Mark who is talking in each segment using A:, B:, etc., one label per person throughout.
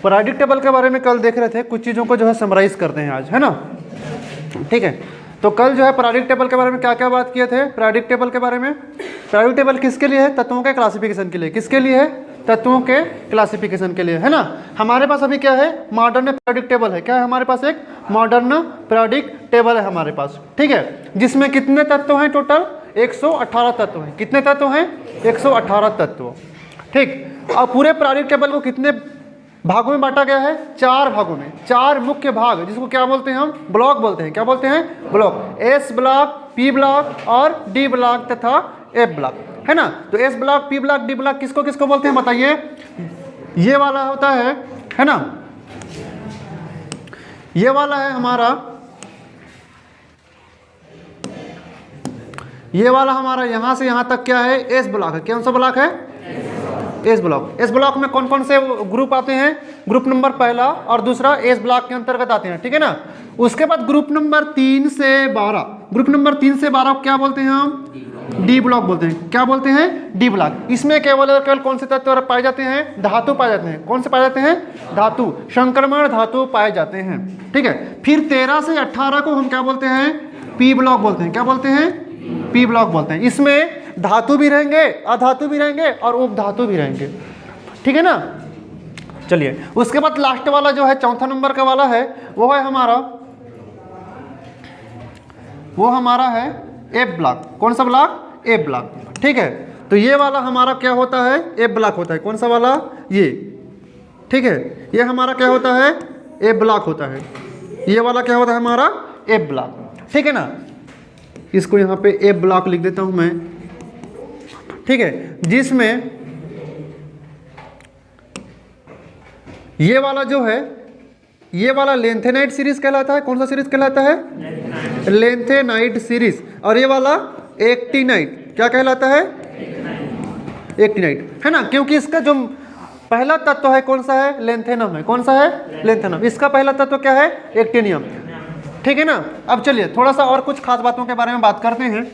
A: Periodic table के बारे में कल देख रहे थे, कुछ चीज़ों को जो है समराइज करते हैं आज, है ना। ठीक है, तो कल जो है पीरियोडिक टेबल के बारे में क्या क्या बात किए थे। पीरियोडिक टेबल के बारे में, पीरियोडिक टेबल किसके लिए है? तत्वों के क्लासिफिकेशन के लिए। किसके लिए है? तत्वों के क्लासिफिकेशन के लिए, है ना। हमारे पास अभी क्या है? मॉडर्न पीरियोडिक टेबल है। क्या है हमारे पास? एक मॉडर्न पीरियोडिक टेबल है हमारे पास, ठीक है, जिसमें कितने तत्व हैं? टोटल 118 तत्व हैं। कितने तत्व हैं? 118 तत्व, ठीक। और पूरे पीरियोडिक टेबल को कितने भागों में बांटा गया है? 4 भागों में, 4 मुख्य भाग, जिसको क्या बोलते हैं हम? ब्लॉक बोलते हैं। क्या बोलते हैं? Block. S block, P block और डी ब्लॉक तथा एफ ब्लॉक, है ना। तो S block, P block, D block किसको किसको बोलते हैं बताइए? ये वाला होता है ना, ये वाला है हमारा, ये वाला हमारा यहां से यहां तक क्या है? एस ब्लॉक है। कौन सा ब्लॉक है? S block. एस ब्लॉक में कौन कौन से ग्रुप आते हैं? ग्रुप नंबर पहला और दूसरा एस ब्लॉक के अंतर्गत आते हैं, ठीक है ना। उसके बाद ग्रुप नंबर 3 से 12, ग्रुप नंबर 3 से 12 क्या बोलते हैं हम? डी ब्लॉक बोलते हैं। क्या बोलते हैं? D block. इसमें केवल कौन से तत्व पाए जाते हैं? धातु पाए जाते हैं। कौन से पाए जाते हैं? धातु, संक्रमण धातु पाए जाते हैं, ठीक है। फिर 13 से 18 को हम क्या बोलते हैं? पी ब्लॉक बोलते हैं। क्या बोलते हैं? पी ब्लॉक बोलते हैं। इसमें धातु भी रहेंगे, अधातु भी रहेंगे और उपधातु भी रहेंगे, ठीक है ना। चलिए, उसके बाद लास्ट वाला जो है, चौथा नंबर का वाला है, वो है हमारा, वो हमारा है एफ ब्लॉक। कौन सा ब्लॉक? एफ ब्लॉक, ठीक है। तो ये वाला हमारा क्या होता है? एफ ब्लॉक होता है। कौन सा वाला? ये, ठीक है। ये हमारा क्या होता है? एफ ब्लॉक होता है। ये वाला क्या होता है हमारा? एफ ब्लॉक, ठीक है ना। इसको यहाँ पे एफ ब्लॉक लिख देता हूँ मैं, ठीक है। जिसमें ये वाला जो है, ये वाला लेंथेनाइट सीरीज कहलाता है। कौन सा सीरीज कहलाता है? Lanthanide series. और ये वाला एक्टिनाइट। क्या कहलाता है? एक्टिनाइट, है ना। क्योंकि इसका जो पहला तत्व है कौन सा है? लेंथेनम है। कौन सा है? लेंथेनम। इसका पहला तत्व क्या है? एक्टिनियम, ठीक है ना। अब चलिए थोड़ा सा और कुछ खास बातों के बारे में बात करते हैं।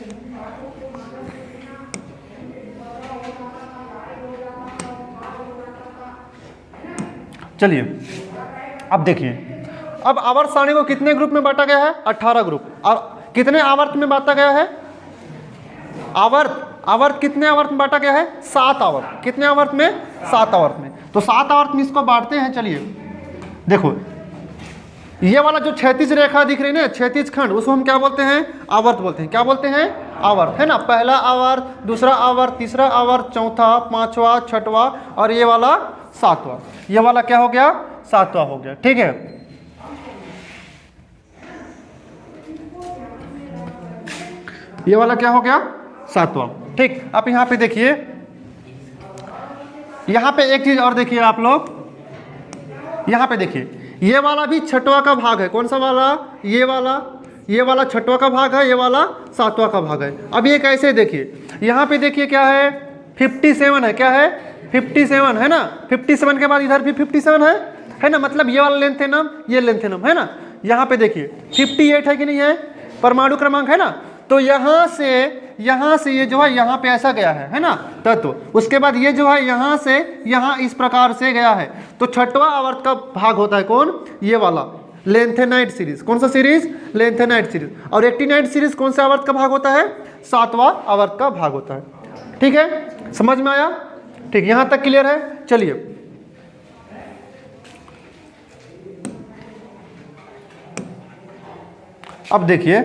A: चलिए अब देखिए, अब आवर्त सारणी को कितने ग्रुप में बांटा गया है? 18 ग्रुप। और कितने आवर्त में बांटा गया है? आवर्त कितने आवर्त में बांटा गया है? 7 आवर्त। कितने आवर्त में? 7 आवर्त में। तो 7 आवर्त में इसको बांटते हैं। चलिए देखो, ये वाला जो क्षैतिज रेखा दिख रही है ना, क्षैतिज खंड, उसको हम क्या बोलते हैं? आवर्त बोलते हैं। क्या बोलते हैं? आवर्त, है ना। पहला आवर्त, दूसरा आवर्त, तीसरा आवर्त, चौथा, पांचवा, छठवा और ये वाला 7वां। ये वाला क्या हो गया? 7वां हो गया, ठीक है। ये वाला क्या हो गया? 7वां, ठीक। अब यहाँ पे देखिए, यहाँ पे एक चीज और देखिए आप लोग, यहाँ पे देखिए, ये वाला भी छठवां का भाग है। कौन सा वाला? ये वाला छठवां का भाग है, ये वाला 7वां का भाग है। अब ये कैसे? देखिए यहाँ पे देखिए क्या है? 57 है। क्या है? 57 है ना। 57 के बाद इधर भी 57 है ना। मतलब ये वाला लेंथेनम, ये लेंथेनम, है ना। यहाँ पे देखिए 58 है कि नहीं है? परमाणु क्रमांक, है ना। तो यहाँ से ये जो है यहाँ पे ऐसा गया है ना तत्व। उसके बाद ये जो है यहाँ से यहाँ इस प्रकार से गया है। तो छठवां आवर्त का भाग होता है कौन? ये वाला लेंथेनाइट सीरीज। कौन सा सीरीज? Lanthanide series. और एक्टिनाइट सीरीज कौन सा आवर्त का भाग होता है? 7वां आवर्त का भाग होता है, ठीक है। समझ में आया? ठीक, यहाँ तक क्लियर है। चलिए अब देखिए,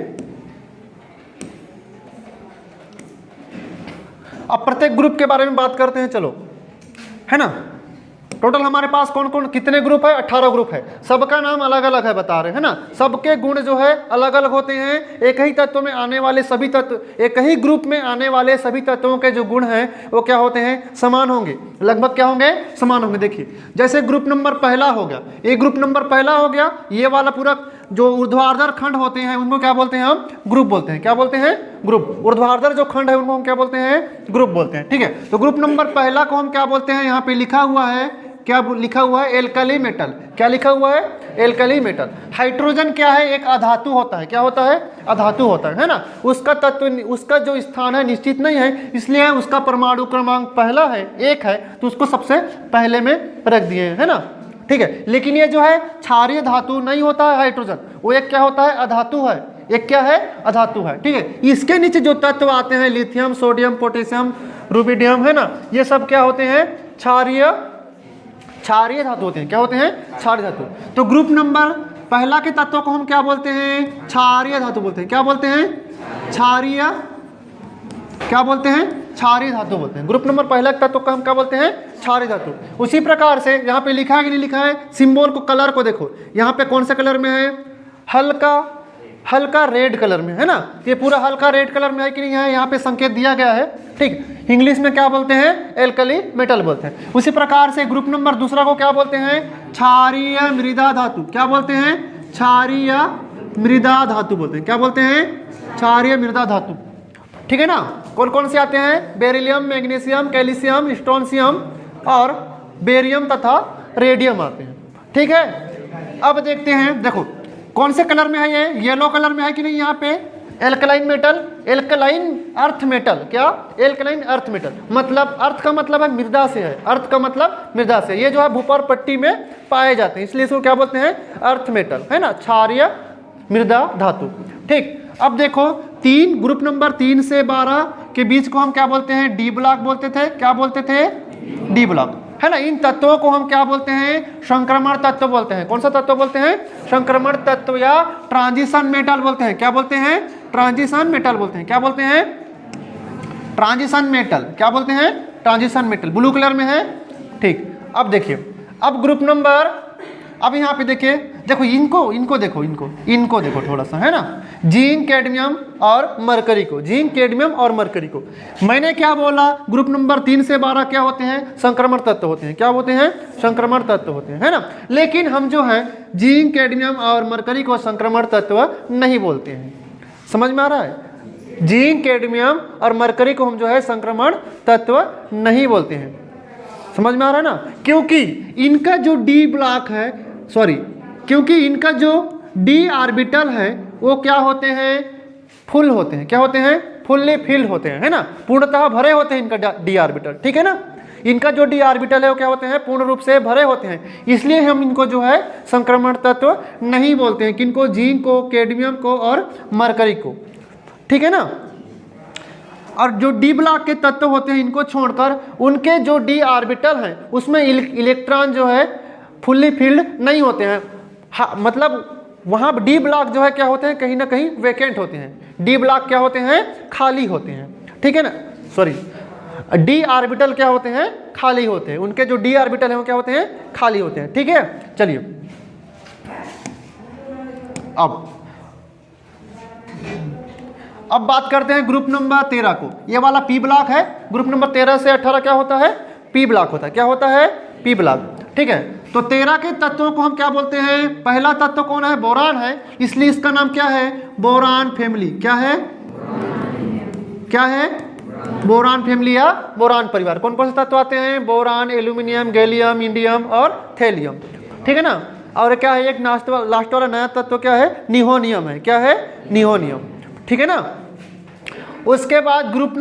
A: अब प्रत्येक ग्रुप के बारे में बात करते हैं, चलो, है ना। टोटल हमारे पास कौन कौन कितने ग्रुप है? 18 ग्रुप है। सबका नाम अलग अलग है, बता रहे हैं ना। सबके गुण जो है अलग अलग होते हैं। एक ही तत्व में आने वाले सभी तत्व, एक ही ग्रुप में आने वाले सभी तत्वों के जो गुण हैं वो क्या होते हैं? समान होंगे। लगभग क्या होंगे? समान होंगे। देखिए जैसे ग्रुप नंबर पहला हो गया, एक ग्रुप नंबर पहला हो गया, ये वाला पूरा जो ऊर्ध्वाधर खंड होते हैं उनको क्या बोलते हैं? हम ग्रुप बोलते हैं। क्या बोलते हैं? ग्रुप। ऊर्ध्वाधर जो खंड है उनको हम क्या बोलते हैं? ग्रुप बोलते हैं, ठीक है। तो ग्रुप नंबर पहला को हम क्या बोलते हैं? यहाँ पे लिखा हुआ है, क्या लिखा हुआ है? Alkali metal. क्या लिखा हुआ है? Alkali metal. हाइड्रोजन क्या है? एक अधातु होता है। क्या होता है? अधातु होता है ना। उसका तत्व, उसका जो स्थान है निश्चित नहीं है, इसलिए उसका परमाणु क्रमांक पहला है, 1 है, तो उसको सबसे पहले में रख दिए, है ना, ठीक है। लेकिन ये जो है क्षारीय धातु नहीं होता है हाइड्रोजन, वो एक क्या होता है, अधातु है, एक क्या है, अधातु है, ठीक है। इसके नीचे जो तत्व आते हैं लिथियम, सोडियम, पोटेशियम, रुबिडियम, है ना, ये सब क्या होते हैं, क्षारीय धातु होते हैं। क्या होते हैं, क्षारीय धातु। तो ग्रुप नंबर पहला के तत्वों को हम क्या बोलते हैं, क्षारीय धातु बोलते हैं। क्या बोलते हैं, क्षारीय, क्या बोलते हैं, क्षारीय धातु बोलते हैं। ग्रुप नंबर पहला के तत्व को हम क्या बोलते हैं, क्षारीय धातु। उसी प्रकार से यहाँ पे लिखा है कि नहीं लिखा है, सिंबल को, कलर को देखो, यहाँ पे कौन से कलर में है, हल्का रेड कलर में, है ना, ये पूरा हल्का रेड कलर में है कि नहीं है, यहाँ पे संकेत दिया गया है, ठीक। इंग्लिश में क्या बोलते हैं, एल्कली मेटल बोलते हैं। उसी प्रकार से ग्रुप नंबर दूसरा को क्या बोलते हैं, क्षारीय मृदा धातु। क्या बोलते हैं, क्षारीय मृदा धातु बोलते हैं। क्या बोलते हैं, क्षारीय मृदा धातु, ठीक है ना। कौन कौन से आते हैं, बेरिलियम, मैग्नीशियम, कैल्शियम, स्ट्रोंशियम और बेरियम तथा रेडियम आते हैं, ठीक है। अब देखते हैं, देखो कौन से कलर में है, ये येलो कलर में है कि नहीं, यहाँ पे alkaline metal, alkaline earth metal. क्या, एल्कलाइन अर्थ मेटल, मतलब अर्थ का मतलब है मृदा से है, अर्थ का मतलब मृदा से, ये जो है भूपर पट्टी में पाए जाते हैं, इसलिए इसको क्या बोलते हैं, अर्थ मेटल, है ना, क्षारीय मृदा धातु, ठीक। अब देखो तीन, ग्रुप नंबर 3 से 12 के बीच को हम क्या बोलते हैं, डी ब्लॉक बोलते थे। क्या बोलते थे, डी ब्लॉक, है ना। इन तत्वों को हम क्या बोलते हैं, संक्रमण तत्व बोलते हैं। कौन सा तत्व बोलते हैं, संक्रमण तत्व या ट्रांजिशन मेटल बोलते हैं। क्या बोलते हैं, ट्रांजिशन मेटल बोलते हैं। क्या बोलते हैं, ट्रांजिशन मेटल। क्या बोलते हैं, ट्रांजिशन मेटल, ब्लू कलर में है, ठीक। अब देखिए, अब ग्रुप नंबर, अब यहाँ पे देखिए, देखो इनको देखो थोड़ा सा, है ना, जिंक, कैडमियम और मरकरी को, जिंक, कैडमियम और मरकरी को। मैंने क्या बोला, ग्रुप नंबर 3 से 12 क्या होते हैं, संक्रमण तत्व होते हैं। क्या होते हैं, संक्रमण तत्व होते हैं, है ना। लेकिन हम जो है जिंक, कैडमियम और मरकरी को संक्रमण तत्व नहीं बोलते हैं। समझ में आ रहा है, जिंक, कैडमियम और मरकरी को हम जो है संक्रमण तत्व नहीं बोलते हैं। समझ में आ रहा है ना, क्योंकि इनका जो डी ब्लॉक है, क्योंकि इनका जो डी ऑर्बिटल है वो क्या होते हैं, फुल होते हैं। क्या होते हैं, फुल्ली फिल होते हैं, है ना, पूर्णतः भरे होते हैं इनका डी ऑर्बिटल, ठीक है ना। इनका जो डी ऑर्बिटल है वो क्या होते हैं, पूर्ण रूप से भरे होते हैं, इसलिए हम इनको जो है संक्रमण तत्व नहीं बोलते हैं। किनको, जिंक को, कैडमियम को और मरकरी को, ठीक है ना। और जो डी ब्लॉक के तत्व होते हैं इनको छोड़कर उनके जो डी ऑर्बिटल हैं उसमें इलेक्ट्रॉन जो है फुल्ली फिल्ड नहीं होते हैं। हाँ, मतलब वहाँ डी ब्लॉक जो है क्या होते हैं, कहीं ना कहीं वेकेंट होते हैं। डी ब्लॉक क्या होते हैं, खाली होते हैं, ठीक है ना, डी ऑर्बिटल क्या होते हैं, खाली होते हैं। उनके जो डी ऑर्बिटल हैं वो क्या होते हैं, खाली होते हैं, ठीक है। चलिए अब बात करते हैं ग्रुप नंबर 13 को। ये वाला पी ब्लॉक है। ग्रुप नंबर 13 से 18 क्या होता है, पी ब्लॉक होता है। क्या होता है, पी ब्लॉक, ठीक है। तो 13 के तत्वों को हम क्या बोलते हैं, पहला तत्व कौन है, बोरान है, इसलिए इसका नाम क्या है, बोरान फैमिली। क्या है, क्या है, बोरान फैमिली या बोरान परिवार। कौन कौन से तत्व आते हैं, बोरान, एल्यूमिनियम, गैलियम, इंडियम और थैलियम, ठीक है ना। और क्या है, एक लास्ट वाला नया तत्व क्या है, निहोनियम है। क्या है, निहोनियम, ठीक है ना। उसके बाद ग्रुप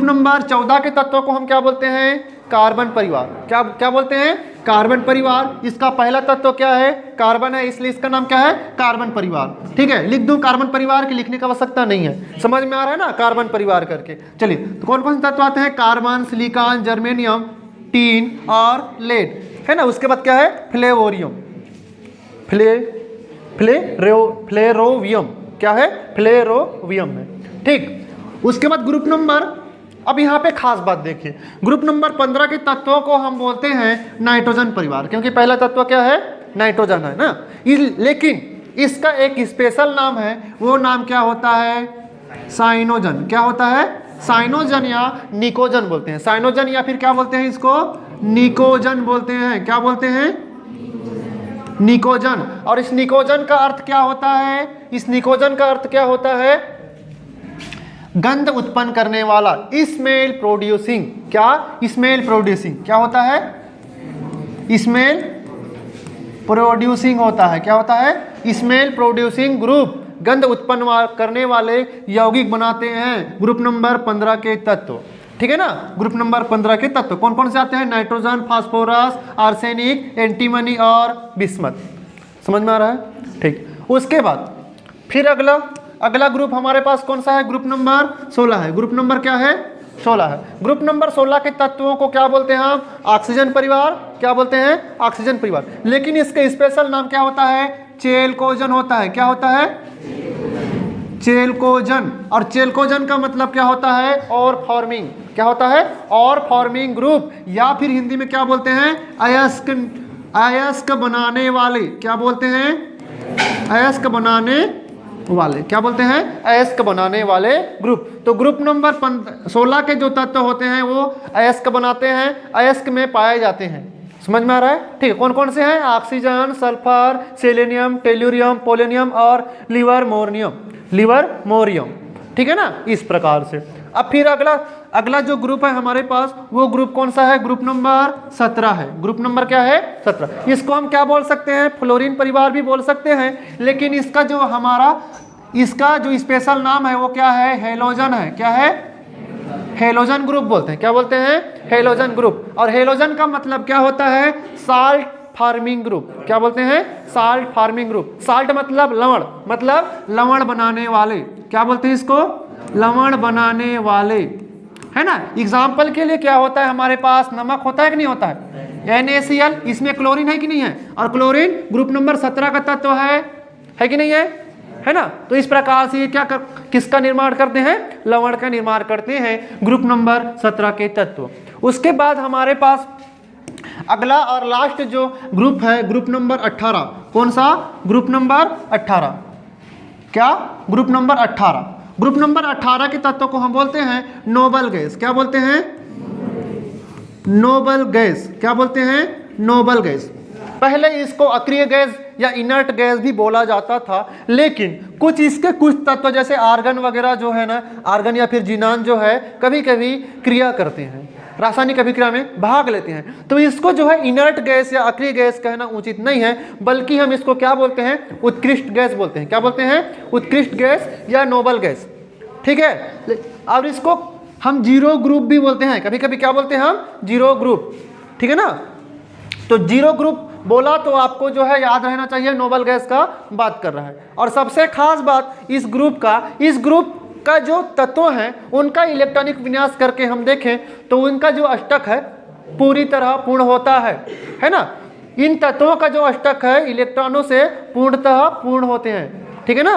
A: नंबर 14 के तत्वों को हम क्या बोलते हैं, कार्बन परिवार। क्या बोलते हैं, कार्बन परिवार। इसका पहला तत्व क्या है, कार्बन है, इसलिए इसका नाम क्या है, कार्बन परिवार, ठीक है। लिख दूं कार्बन परिवार की, लिखने की आवश्यकता नहीं है, समझ में आ रहा है ना, कार्बन परिवार करके। चलिए, तो कौन कौन से तत्व आते हैं, कार्बन, सिलिकॉन, जर्मेनियम, टीन और लेड, है ना। उसके बाद क्या है, फ्लेवोरियम, फ्लेरोवियम, क्या है, फ्लेरोवियम है, ठीक। उसके बाद ग्रुप नंबर, अब यहाँ पे खास बात देखिए, ग्रुप नंबर 15 के तत्वों को हम बोलते हैं नाइट्रोजन परिवार, क्योंकि पहला तत्व क्या है, नाइट्रोजन है ना। लेकिन इसका एक स्पेशल नाम है, वो नाम क्या होता है, साइनोजन। क्या होता है, साइनोजन या निकोजन बोलते हैं। साइनोजन या फिर क्या बोलते हैं इसको, निकोजन बोलते हैं। क्या बोलते हैं, निकोजन। और इस निकोजन का अर्थ क्या होता है, इस निकोजन का अर्थ क्या होता है, गंध उत्पन्न करने वाला, स्मेल प्रोड्यूसिंग। क्या, स्मेल प्रोड्यूसिंग, क्या होता है, स्मेल प्रोड्यूसिंग होता है। क्या होता है, स्मेल प्रोड्यूसिंग ग्रुप, गंध उत्पन्न करने वाले यौगिक बनाते हैं ग्रुप नंबर 15 के तत्व, ठीक है ना। ग्रुप नंबर 15 के तत्व कौन कौन से आते हैं? नाइट्रोजन, फास्फोरस, आर्सेनिक, एंटीमनी और बिस्मथ। समझ में आ रहा है? ठीक। उसके बाद फिर अगला ग्रुप हमारे पास कौन सा है? ग्रुप नंबर 16 है। ग्रुप नंबर क्या है? 16 है। ग्रुप नंबर 16 के तत्वों को क्या बोलते हैं हम? ऑक्सीजन परिवार। क्या बोलते हैं? ऑक्सीजन परिवार। लेकिन इसके स्पेशल नाम क्या होता है? चेलकोजन होता है। क्या होता है? चेलकोजन। और चेलकोजन का मतलब क्या होता है? और फॉर्मिंग। क्या होता है? और फॉर्मिंग ग्रुप, या फिर हिंदी में क्या बोलते हैं? अयस्क बनाने वाले। क्या बोलते हैं? अयस्क बनाने वाले। क्या बोलते हैं? अयस्क बनाने वाले ग्रुप। तो ग्रुप नंबर 16 के जो तत्व होते हैं वो अयस्क बनाते हैं, अयस्क में पाए जाते हैं। समझ में आ रहा है? ठीक है। कौन कौन से हैं? Oxygen, sulphur, selenium, tellurium, polonium और लिवरमोरियम। ठीक है ना। इस प्रकार से अब फिर अगला जो ग्रुप है हमारे पास, वो ग्रुप कौन सा है? ग्रुप नंबर 17 है। ग्रुप नंबर क्या है? 17। इसको हम क्या बोल सकते हैं? फ्लोरीन परिवार भी बोल सकते हैं, लेकिन इसका जो स्पेशल नाम है वो क्या है? हेलोजन है। क्या है? हेलोजन ग्रुप बोलते हैं। क्या बोलते हैं? Halogen group. और हेलोजन का मतलब क्या होता है? Salt farming group. क्या बोलते हैं? Salt farming group. साल्ट मतलब लवण, मतलब लवण बनाने वाले। क्या बोलते हैं इसको? लवण बनाने वाले, है ना। एग्जाम्पल के लिए क्या होता है हमारे पास? नमक होता है कि नहीं होता है? NaCl। इसमें क्लोरीन है कि नहीं है? और क्लोरीन ग्रुप नंबर 17 का तत्व है कि नहीं है ना। तो इस प्रकार से ये किसका निर्माण करते हैं? लवण का निर्माण करते हैं ग्रुप नंबर 17 के तत्व। उसके बाद हमारे पास अगला और लास्ट जो ग्रुप है, ग्रुप नंबर 18। कौन सा? Group number 18। क्या? Group number 18। ग्रुप नंबर 18 के तत्व को हम बोलते हैं नोबल गैस। क्या बोलते हैं? Noble gas. क्या बोलते हैं? Noble gas. पहले इसको अक्रिय गैस या इनर्ट गैस भी बोला जाता था, लेकिन इसके कुछ तत्व जैसे आर्गन वगैरह जो है ना, आर्गन या फिर जिनान जो है, कभी कभी क्रिया करते हैं, रासायनिक अभिक्रिया में भाग लेते हैं, तो इसको जो है इनर्ट गैस या अक्रिय गैस कहना उचित नहीं है, बल्कि हम इसको क्या बोलते हैं? उत्कृष्ट गैस बोलते हैं। क्या बोलते हैं? उत्कृष्ट गैस या नोबल गैस। ठीक है। और इसको हम जीरो ग्रुप भी बोलते हैं, कभी कभी क्या बोलते हैं हम? Zero group. ठीक है ना। तो जीरो ग्रुप बोला तो आपको जो है याद रहना चाहिए नोबल गैस का बात कर रहा है। और सबसे खास बात इस ग्रुप का जो तत्व हैं उनका इलेक्ट्रॉनिक विन्यास करके हम देखें तो उनका जो अष्टक है पूरी तरह पूर्ण होता है ना। इन तत्वों का जो अष्टक है इलेक्ट्रॉनों से पूर्णतः पूर्ण होते हैं। ठीक है ना।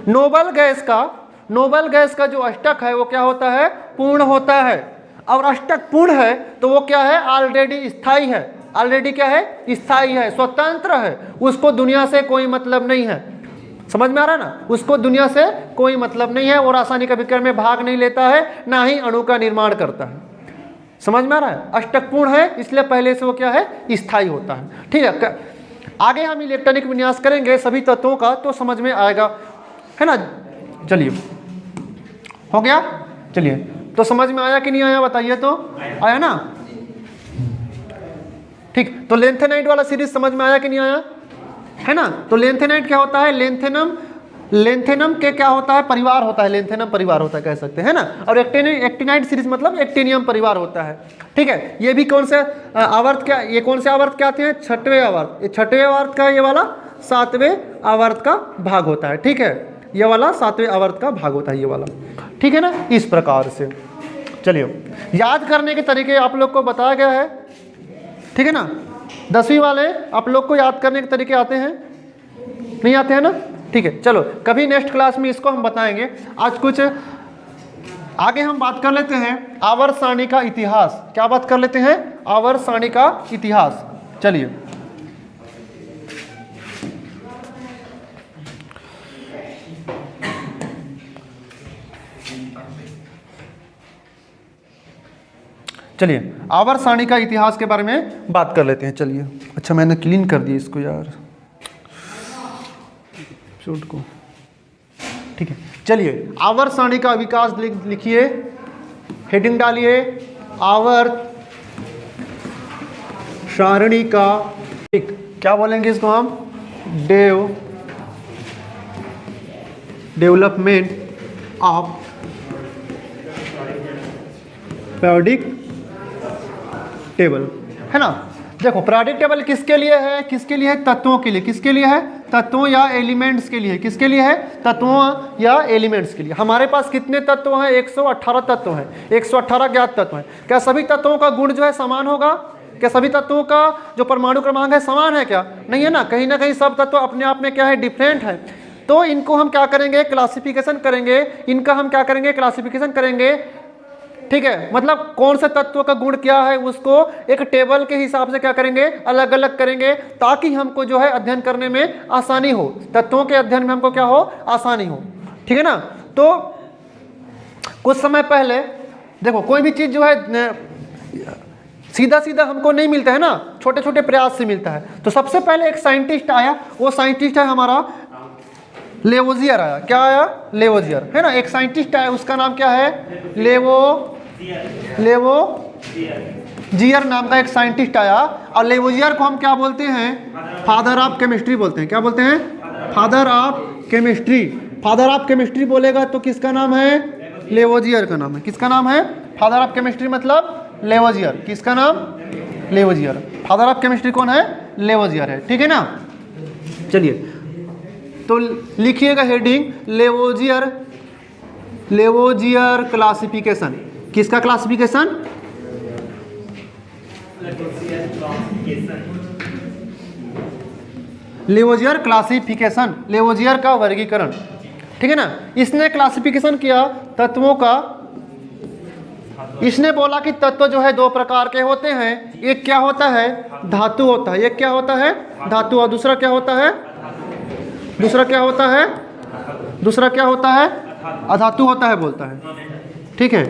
A: नोबल गैस का जो अष्टक है वो क्या होता है? पूर्ण होता है। और अष्टक पूर्ण है तो वो क्या है? ऑलरेडी स्थायी है। ऑलरेडी क्या है? स्थायी है, स्वतंत्र है, उसको दुनिया से कोई मतलब नहीं है। समझ में आ रहा है ना। उसको दुनिया से कोई मतलब नहीं है, वो रासायनिक अभिक्रिया में भाग नहीं लेता है, ना ही अणु का निर्माण करता है। समझ में आ रहा है। अष्टक पूर्ण है इसलिए पहले से वो क्या है? स्थायी होता है। ठीक है। आगे हम इलेक्ट्रॉनिक विन्यास करेंगे सभी तत्वों का तो समझ में आएगा, है ना। चलिए, हो गया। चलिए, तो समझ में आया कि नहीं आया बताइए तो। आया ना। ठीक। तो लेंथेनाइट वाला सीरीज समझ में आया कि नहीं आया, है ना। तो लेंथेनाइट क्या होता है? लेंथेनम के क्या होता है? परिवार होता है। लेंथेनम परिवार होता है कह सकते हैं ना। और एक्टिनाइट सीरीज मतलब एक्टिनियम परिवार होता है। ठीक है। ये भी कौन से आवर्त क्या, ये कौन से आवर्त क्या आते हैं? छठवें आवर्त। ये छठवें आवर्त का ये वाला 7वें आवर्त का भाग होता है। ठीक है। ये वाला 7वें आवर्त का भाग होता है ये वाला। ठीक है ना। इस प्रकार से चलिए, याद करने के तरीके आप लोग को बताया गया है। ठीक है ना। 10वीं वाले आप लोग को याद करने के तरीके आते हैं? नहीं आते हैं ना। ठीक है। चलो, कभी नेक्स्ट क्लास में इसको हम बताएंगे। आज कुछ आगे हम बात कर लेते हैं आवर्त सारणी का इतिहास। क्या बात कर लेते हैं? आवर्त सारणी का इतिहास। चलिए, आवर्त सारणी का इतिहास के बारे में बात कर लेते हैं। चलिए, अच्छा मैंने क्लीन कर दिया इसको यार, शूट को। ठीक है। चलिए, आवर्त सारणी का विकास लिखिए, हेडिंग डालिए, आवर्त सारणी का, ठीक, क्या बोलेंगे इसको हम? डेवलपमेंट ऑफ पीरियोडिक टेबल, है ना। देखो पीरियोडिक टेबल किसके लिए है, किसके लिए है, तत्वों के लिए। किसके लिए है, तत्वों या एलिमेंट्स के लिए। किसके लिए है, तत्वों या एलिमेंट्स के लिए। हमारे पास कितने तत्व हैं, 118 तत्व हैं, 118 ज्ञात तत्व हैं। क्या सभी तत्वों का गुण जो है समान होगा, क्या सभी तत्वों का जो परमाणु क्रमांक है समान है, क्या नहीं है ना कहीं सब तत्व अपने आप में क्या है, डिफरेंट है। तो इनको हम क्या करेंगे, क्लासिफिकेशन करेंगे, इनका हम क्या करेंगे, क्लासिफिकेशन करेंगे, ठीक है। मतलब कौन से तत्व का गुण क्या है उसको एक टेबल के हिसाब से क्या करेंगे, अलग अलग करेंगे, ताकि हमको जो है अध्ययन करने में आसानी हो, तत्वों के अध्ययन में हमको क्या हो, आसानी हो, ठीक है ना। तो कुछ समय पहले देखो कोई भी चीज़ जो है सीधा सीधा हमको नहीं मिलता है ना, छोटे छोटे प्रयास से मिलता है। तो सबसे पहले एक साइंटिस्ट आया, वो साइंटिस्ट है हमारा लेवोजियर आया। क्या आया, लेवोजियर, है ना। एक साइंटिस्ट आया, उसका नाम क्या है, लेवोजियर नाम का एक साइंटिस्ट आया। और लेवोजियर को हम क्या बोलते हैं, फादर ऑफ केमिस्ट्री बोलते हैं। क्या बोलते हैं, father of chemistry. Father of chemistry बोलेगा तो किसका नाम है, लेवोजियर का नाम है। किसका नाम है, फादर ऑफ केमिस्ट्री मतलब लेवोजियर। किसका नाम, लेवोजियर। फादर ऑफ केमिस्ट्री कौन है, लेवोजियर है, ठीक है ना। चलिए तो लिखिएगा हेडिंग, लेवोजियर क्लासिफिकेशन। किसका क्लासिफिकेशन, लेवोजियर क्लासिफिकेशन, लेवोजियर का वर्गीकरण, ठीक है ना। इसने क्लासिफिकेशन किया तत्वों का। इसने बोला कि तत्व जो है दो प्रकार के होते हैं, एक क्या होता है, धातु होता है, एक क्या होता है, धातु, और दूसरा क्या होता है, दूसरा क्या होता है, दूसरा क्या होता है, अधातु होता है बोलता है, ठीक है।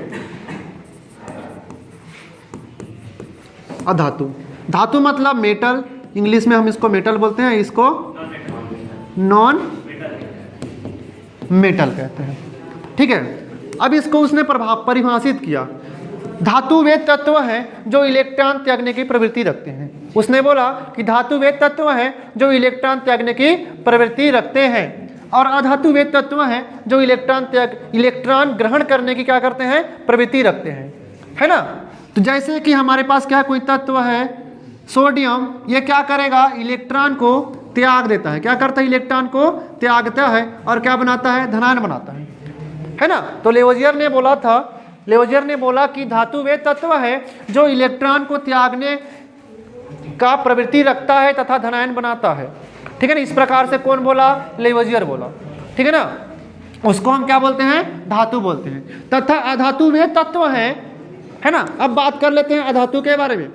A: अधातु, धातु मतलब मेटल, इंग्लिश में हम इसको मेटल बोलते हैं, इसको नॉन मेटल कहते हैं, ठीक है। अब इसको उसने परिभाषित किया। धातु वे तत्व हैं जो इलेक्ट्रॉन त्यागने की प्रवृत्ति रखते हैं। उसने बोला कि धातु वे तत्व हैं जो इलेक्ट्रॉन त्यागने की प्रवृत्ति रखते हैं, और अधातु वे तत्व हैं जो इलेक्ट्रॉन ग्रहण करने की क्या करते हैं, प्रवृत्ति रखते हैं, है ना। तो जैसे कि हमारे पास क्या कोई तत्व है सोडियम, ये क्या करेगा, इलेक्ट्रॉन को त्याग देता है। क्या करता है, इलेक्ट्रॉन को त्यागता है और क्या बनाता है, धनायन बनाता है ना। तो लेवोजियर ने बोला था, लेवोजियर ने बोला कि धातु वे तत्व है जो इलेक्ट्रॉन को त्यागने का प्रवृत्ति रखता है तथा धनायन बनाता है, ठीक है ना। इस प्रकार से कौन बोला, लेवोजियर बोला, ठीक है ना। उसको हम क्या बोलते हैं, धातु बोलते हैं। तथा अधातु वे तत्व है ना। अब बात कर लेते हैं अधातु के बारे में।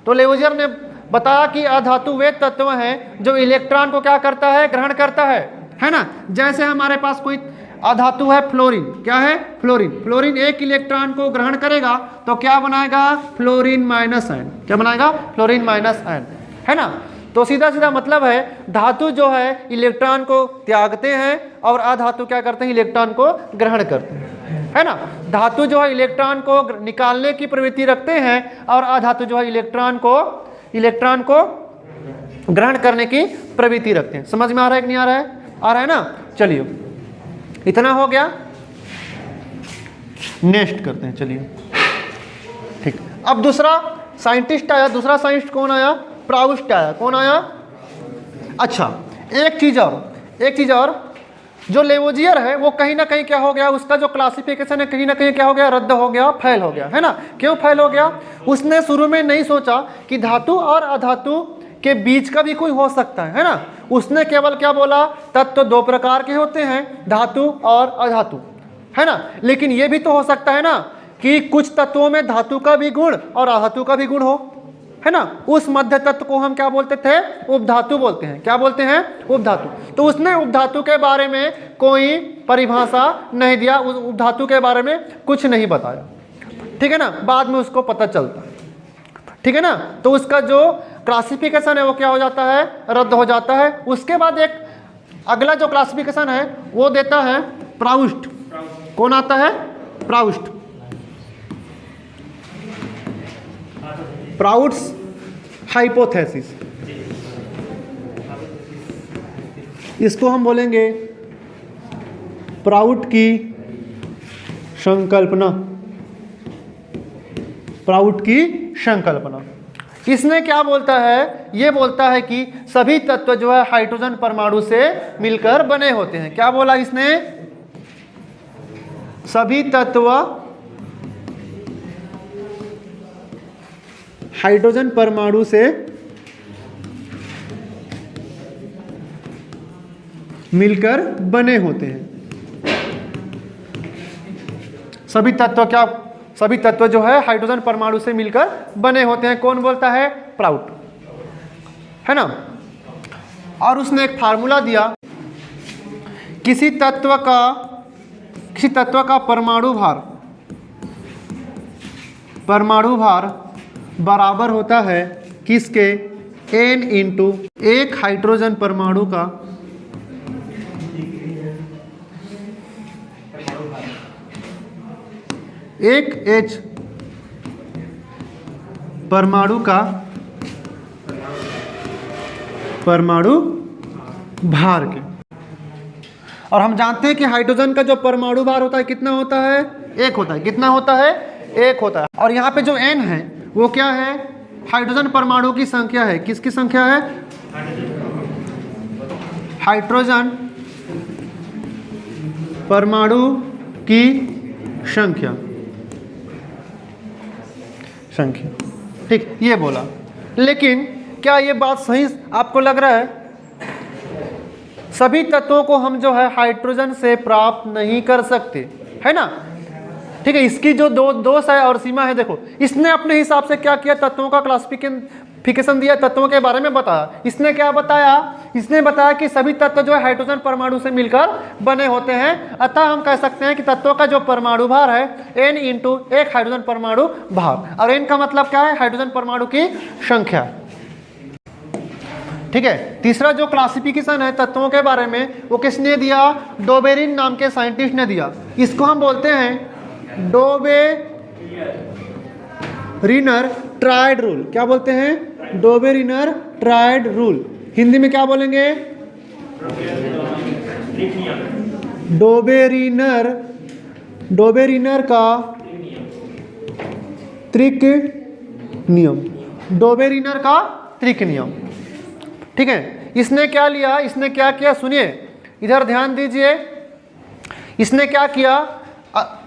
A: तो लेवोजियर ने बताया कि अधातु वे तत्व हैं जो इलेक्ट्रॉन को क्या करता है, ग्रहण करता है ना। जैसे हमारे पास कोई अधातु है फ्लोरीन, क्या है, फ्लोरीन। फ्लोरीन एक इलेक्ट्रॉन को ग्रहण करेगा तो क्या बनाएगा, फ्लोरीन माइनस आयन। क्या बनाएगा, फ्लोरीन माइनस आयन, है ना। तो सीधा सीधा मतलब है धातु जो है इलेक्ट्रॉन को त्यागते हैं और अधातु क्या करते हैं, इलेक्ट्रॉन को ग्रहण करते हैं, है ना। धातु जो है इलेक्ट्रॉन को निकालने की प्रवृत्ति रखते हैं और अधातु जो है इलेक्ट्रॉन को ग्रहण करने की प्रवृत्ति रखते हैं। समझ में आ रहा है कि नहीं आ रहा है, आ रहा है ना। चलिए इतना हो गया, नेक्स्ट करते हैं, चलिए ठीक। अब दूसरा साइंटिस्ट आया, दूसरा साइंटिस्ट कौन आया, प्राउस्ट आया। कौन आया, अच्छा एक चीज और, जो लेवोजियर है वो कहीं ना कहीं क्या हो गया, उसका जो क्लासिफिकेशन है कहीं ना कहीं क्या हो गया, रद्द हो गया, फेल हो गया, है ना। क्यों फेल हो गया, उसने शुरू में नहीं सोचा कि धातु और अधातु के बीच का भी कोई हो सकता है ना। उसने केवल क्या बोला, तत्व दो प्रकार के होते हैं, धातु और अधातु, है ना। लेकिन ये भी तो हो सकता है ना कि कुछ तत्वों में धातु का भी गुण और अधातु का भी गुण हो, है ना। उस मध्य तत्व को हम क्या बोलते थे, उपधातु बोलते हैं। क्या बोलते हैं, उपधातु। तो उसने उपधातु के बारे में कोई परिभाषा नहीं दिया, उस उपधातु के बारे में कुछ नहीं बताया, ठीक है ना। बाद में उसको पता चलता, ठीक है ना। तो उसका जो क्लासिफिकेशन है वो क्या हो जाता है, रद्द हो जाता है। उसके बाद एक अगला जो क्लासिफिकेशन है वो देता है प्राउस्ट। कौन आता है, प्राउस्ट। प्राउड्स हाइपोथेसिस, इसको हम बोलेंगे प्राउड की संकल्पना। प्राउट की संकल्पना। इसने क्या बोलता है, ये बोलता है कि सभी तत्व जो है हाइड्रोजन परमाणु से मिलकर बने होते हैं। क्या बोला इसने, सभी तत्व हाइड्रोजन परमाणु से मिलकर बने होते हैं। सभी तत्व क्या, सभी तत्व जो है हाइड्रोजन परमाणु से मिलकर बने होते हैं। कौन बोलता है, प्राउट, है ना। और उसने एक फार्मूला दिया, किसी तत्व का परमाणु भार बराबर होता है किसके, n इंटू एक हाइड्रोजन परमाणु का एक H परमाणु का परमाणु भार के। और हम जानते हैं कि हाइड्रोजन का जो परमाणु भार होता है कितना होता है, एक होता है। कितना होता है, एक होता है। और यहाँ पे जो n है वो क्या है, हाइड्रोजन परमाणु की संख्या है। किसकी संख्या है, हाइड्रोजन परमाणु की संख्या। ठीक, ये बोला। लेकिन क्या ये बात सही आपको लग रहा है, सभी तत्वों को हम जो है हाइड्रोजन से प्राप्त नहीं कर सकते, है ना। ठीक है, इसकी जो दोष है और सीमा है, देखो इसने अपने हिसाब से क्या किया, तत्वों का क्लासिफिकेशन दिया, तत्वों के बारे में बताया। इसने क्या बताया, इसने बताया कि सभी तत्व जो है हाइड्रोजन परमाणु से मिलकर बने होते हैं। अतः हम कह सकते हैं कि तत्वों का जो परमाणु भार है n इंटू एक हाइड्रोजन परमाणु भार, और n का मतलब क्या है, हाइड्रोजन परमाणु की संख्या। ठीक है, तीसरा जो क्लासिफिकेशन है तत्वों के बारे में वो किसने दिया, डोबेरिन नाम के साइंटिस्ट ने दिया। इसको हम बोलते हैं डोबेरिनर ट्रायड रूल। क्या बोलते हैं, डोबेरिनर ट्रायड रूल। हिंदी में क्या बोलेंगे, डोबेरिनर का त्रिक नियम, डोबेरिनर का त्रिक नियम। ठीक है, इसने क्या लिया, इसने क्या किया, सुनिए इधर ध्यान दीजिए। इसने क्या किया,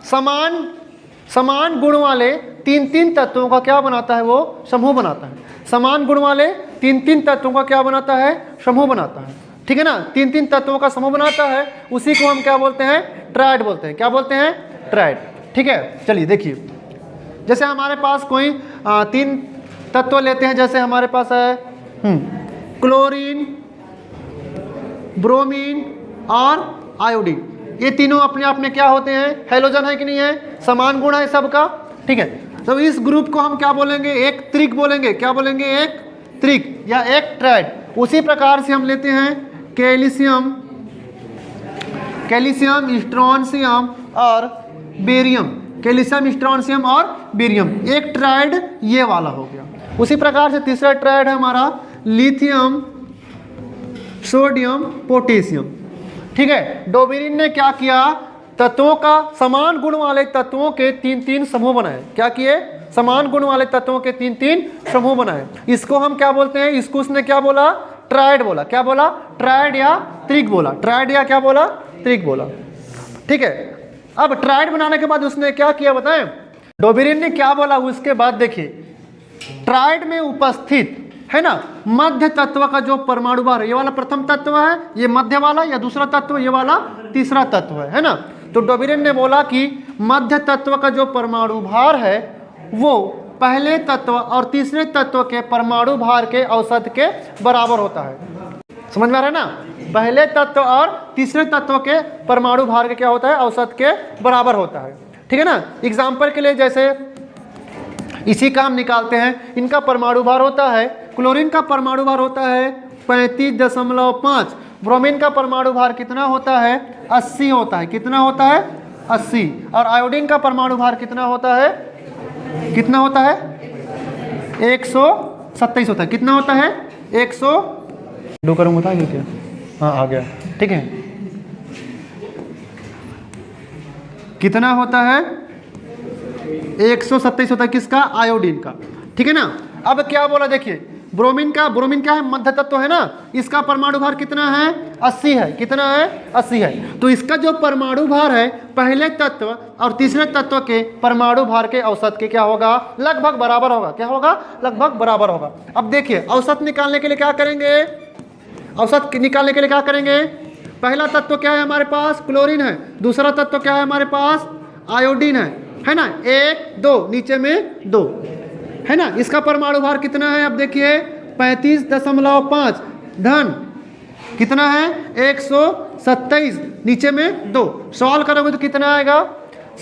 A: समान गुण वाले तीन तत्वों का क्या बनाता है, वो समूह बनाता है। समान गुण वाले तीन तत्वों का क्या बनाता है, समूह बनाता है। ठीक है ना, तीन तत्वों का समूह बनाता है, उसी को हम क्या बोलते हैं, ट्रायड बोलते हैं। क्या बोलते हैं, ट्रायड। ठीक है, चलिए देखिए, जैसे हमारे पास कोई 3 तत्व लेते हैं, जैसे हमारे पास है क्लोरीन, ब्रोमीन और आयोडीन। ये तीनों अपने आप में क्या होते हैं, हैलोजन है कि नहीं है, समान गुण है सबका। ठीक है, तो इस ग्रुप को हम क्या बोलेंगे, एक त्रिक बोलेंगे। क्या बोलेंगे, एक त्रिक या एक ट्रायड। उसी प्रकार से हम लेते हैं कैल्शियम, स्ट्रोंशियम और बेरियम। कैल्शियम, स्ट्रोंशियम और बेरियम, एक ट्रायड ये वाला हो गया। उसी प्रकार से तीसरा ट्रायड है हमारा लिथियम, सोडियम, पोटेशियम। ठीक है, डोबेरिन ने क्या किया, तत्वों का समान गुण वाले तत्वों के 3 समूह बनाए। क्या किए, समान गुण वाले तत्वों के 3 समूह बनाए। इसको हम क्या बोलते हैं, इसको उसने क्या बोला, ट्रायड बोला। क्या बोला, ट्रायड या त्रिक बोला। ट्रायड या क्या बोला, त्रिक बोला। ठीक है, अब ट्रायड बनाने के बाद उसने क्या किया बताएं, डोबेरिन ने क्या बोला उसके बाद देखिए, ट्रायड में उपस्थित है ना मध्य तत्व का जो परमाणु भार है, ये वाला प्रथम तत्व है, ये मध्य वाला, या दूसरा तत्व ये वाला तीसरा तत्व है ना। तो डोबेरिन ने बोला कि मध्य तत्व का जो परमाणु भार है वो पहले तत्व और तीसरे तत्व के परमाणु भार के औसत के बराबर होता है। समझ में आ रहा है ना, पहले तत्व और तीसरे तत्व के परमाणु भार के क्या होता है, औसत के बराबर होता है। ठीक है ना, एग्जाम्पल के लिए जैसे इसी का हम निकालते हैं, इनका परमाणु भार होता है, क्लोरीन का परमाणु भार होता है 35.5, ब्रोमीन का परमाणु भार कितना होता है, 80 होता है। कितना होता है, 80। और आयोडीन का परमाणु भार कितना होता है, 127 होता है। कितना होता है, 100 दो करूँ बता क्या, हाँ आ गया। ठीक है, कितना होता है, 127 होता है किसका? आयोडीन का। ठीक है ना। अब क्या बोला देखिए, ब्रोमीन क्या है? मध्य तत्व है ना। इसका परमाणु भार कितना है? 80 है। कितना है? 80 है। तो इसका जो परमाणु भार है पहले तत्व और तीसरे तत्व के परमाणु भार के औसत के क्या होगा? लगभग बराबर होगा। क्या होगा? लगभग बराबर होगा। अब देखिए औसत निकालने के लिए क्या करेंगे? औसत निकालने के लिए क्या करेंगे? पहला तत्व क्या है हमारे पास? क्लोरीन है। दूसरा तत्व क्या है हमारे पास? आयोडीन है ना। 1 2 नीचे में 2 है ना। इसका परमाणु भार कितना है? अब देखिए 35.5 धन कितना है? 127 नीचे में 2। सॉल्व करोगे तो कितना आएगा?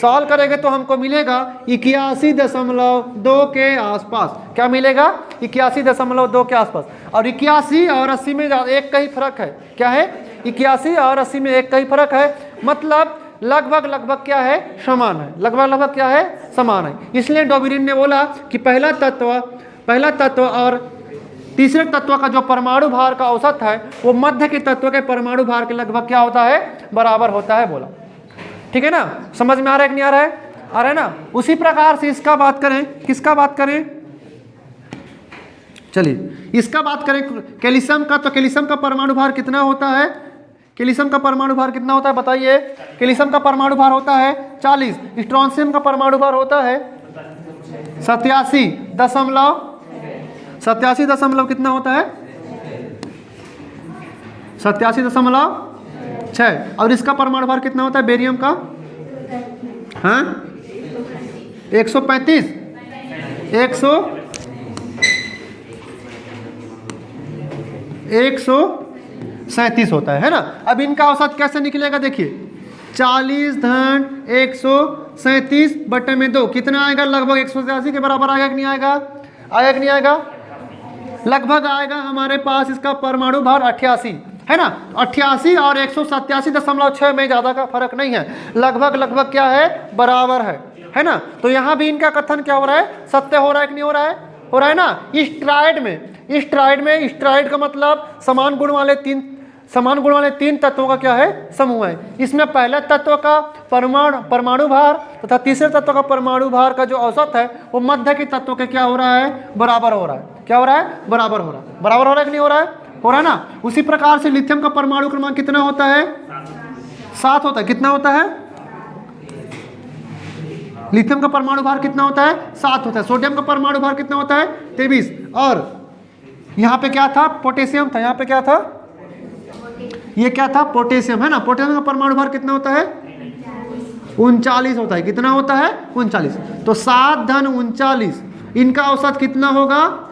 A: सॉल्व करेंगे तो हमको मिलेगा 81.2 के आसपास। क्या मिलेगा? 81.2 के आसपास। और 81 और 80 में एक का ही फर्क है। क्या है? 81 और 80 में एक का ही फर्क है। मतलब लगभग क्या है? समान है। लगभग क्या है? समान है। इसलिए डोबेरिन ने बोला कि पहला तत्व और तीसरे तत्व का जो परमाणु भार का औसत है वो मध्य के तत्व के परमाणु भार के लगभग क्या होता है? बराबर होता है बोला। ठीक है ना। समझ में आ रहा है कि नहीं आ रहा है? आ रहा है ना। उसी प्रकार से इसका बात करें, किसका बात करें? चलिए इसका बात करें कैल्शियम का। तो कैल्शियम का परमाणु भार कितना होता है? कैल्शियम का परमाणु भार कितना होता है बताइए? कैल्शियम का परमाणु भार होता है 40। स्ट्रोंशियम का परमाणु भार होता है 87 कितना होता है? 87.6। और इसका परमाणु भार कितना होता है बेरियम का? हाँ 135 137 होता है ना। अब इनका औसत कैसे निकलेगा देखिए 40 धन 137 बटे में 2 कितना आएगा? लगभग 187 के बराबर आएगा कि नहीं आएगा? आएगा कि नहीं आएगा? लगभग आएगा हमारे पास इसका परमाणु भार 88 है ना। 88 और 187.6 में ज़्यादा का फर्क नहीं है। लगभग क्या है? बराबर है ना। तो यहाँ भी इनका कथन क्या हो रहा है? सत्य हो रहा है कि नहीं हो रहा है? हो रहा है ना। स्ट्राइड का मतलब समान गुण वाले तीन तत्वों का क्या है? समूह है। इसमें पहले तत्व का परमाणु भार तथा तीसरे तत्व का परमाणु भार का जो औसत है वो मध्य के तत्व के क्या हो रहा है? बराबर हो रहा है। क्या हो रहा है? बराबर हो रहा है। बराबर हो रहा है कि नहीं हो रहा है? हो रहा है ना। उसी प्रकार से लिथियम का परमाणु क्रमांक कितना होता है? 7 होता है। कितना होता है? लिथियम का परमाणु भार कितना होता है? 7 होता है। सोडियम का परमाणु भार कितना होता है? 23। और यहाँ पे क्या था? पोटेशियम था। यहाँ पे क्या था? ये क्या था? पोटेशियम है ना। पोटेशियम का परमाणु भार कितना होता है? 39 होता है। कितना होता है? 39। तो 7 धन 39 इनका औसत कितना होगा?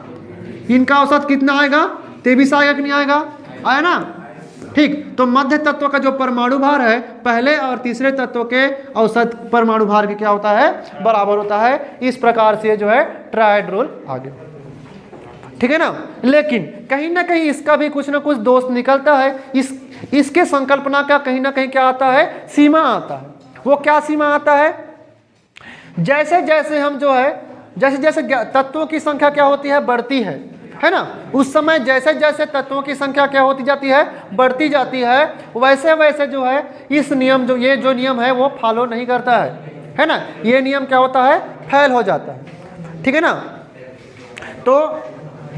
A: इनका औसत कितना आएगा? 23 आएगा कि नहीं आएगा? आया ना। ठीक। तो मध्य तत्व का जो परमाणु भार है पहले और तीसरे तत्व के औसत परमाणु भार के क्या होता है? बराबर होता है। इस प्रकार से जो है ट्रायड रूल आ गया। ठीक है ना। लेकिन कहीं ना कहीं इसका भी कुछ ना कुछ दोष निकलता है। इसके संकल्पना का कहीं ना कहीं क्या आता है? सीमा आता है। वो क्या सीमा आता है? जैसे जैसे हम जो है जैसे तत्वों की संख्या क्या होती है? बढ़ती है ना। उस समय जैसे जैसे तत्वों की संख्या क्या होती जाती है? बढ़ती जाती है। वैसे वैसे जो है ये जो नियम है वो फॉलो नहीं करता है ना। ये नियम क्या होता है? फेल हो जाता है। ठीक है ना। तो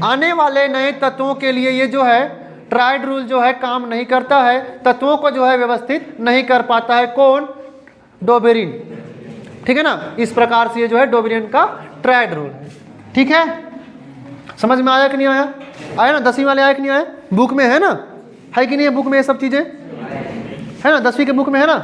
A: आने वाले नए तत्वों के लिए ये जो है ट्रायड रूल जो है काम नहीं करता है। तत्वों को जो है व्यवस्थित नहीं कर पाता है। कौन? डोबेरिन। ठीक है ना। इस प्रकार से ये जो है डोबेरिन का ट्रायड रूल है। ठीक है। समझ में आया कि नहीं आया? आया ना। 10वीं वाले आया कि नहीं आया? बुक में है ना। है कि नहीं है? बुक में ये सब चीज़ें है ना। 10वीं के बुक में है ना।